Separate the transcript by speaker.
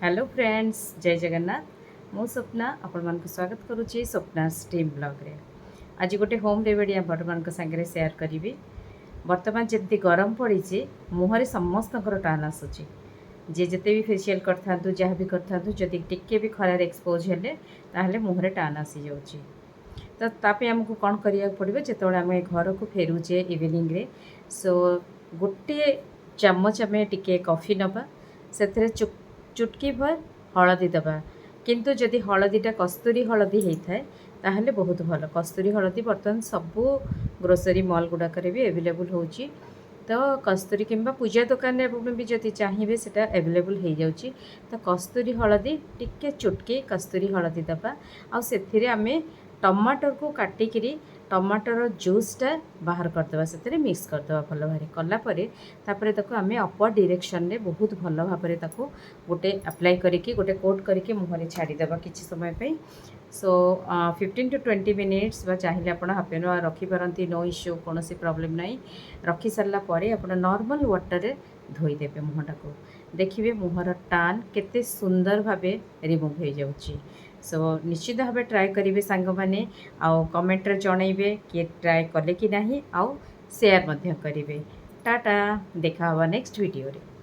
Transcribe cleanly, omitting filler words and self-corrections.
Speaker 1: Hello friends, जय जगन्नाथ। मु स्वप्ना आपण मानक स्वागत करुच्ची स्वप्ना स्टीम ब्लॉग रे। आज गोटे होम रेमेडी आपण मानक संगे शेयर करी। वर्तमान जमी गरम पड़ी मुहरे समस्त टान आसूची जे जिते भी फेशियल करथांतु जहाँ भी करथांतु जदि टिके भी खरार एक्सपोज हेले ताहले मुहरे टान आसी जाउची। तो तापे आमको कौन करिया पड़िबो जेतोळे आमे घर को फेरुचे इवनिंग रे। सो गोटे चम्मच आमे टिके कॉफी नबा सेथरे चुटकी भर हलदी दबा। किंतु जदि हलदीटा कस्तूरी हलदी होता है ताहले बहुत भल। कस्तूरी हलदी बर्तमान सबू ग्रोसरी मॉल गुड़ाक भी अवेलेबल होची। तो कस्तूरी किंबा पूजा दुकान में भी जदि चाहिए सेटा अवेलेबल हो जाउची। तो कस्तूरी हलदी टिके चुटकी कस्तूरी हलदी दबा आ सेथिरे आमे टमाटर को काटिकी टमाटर जूसटा बाहर करदे से मिक्स करदे भल भाई कलापर तापर ताको आमे अपर डायरेक्शन रे बहुत भल भाव ताको गोटे अप्लाई करके गोटे कोट करके मुहरे छाड़ीदेवा किसी समय पे। सो 15 to 20 मिनिट्स बा चाहिए आप हाफ एन आवर रखिपारती, नो इश्यू, कौन प्रॉब्लम नहीं। रखी सारा पर आप नॉर्मल वाटर रे धोईदेवे मुहटा को, देखिए मुहर टान केते सुंदर भाव रिमूव हो जाउची। सो निश्चित भाव ट्राए करेंगे सांग मैंने आउ कमेंट रे जनइबे किए ट्राए कले कि नहीं आउ शेयर करेंगे। टाटा, देखा नेक्स्ट वीडियो रे।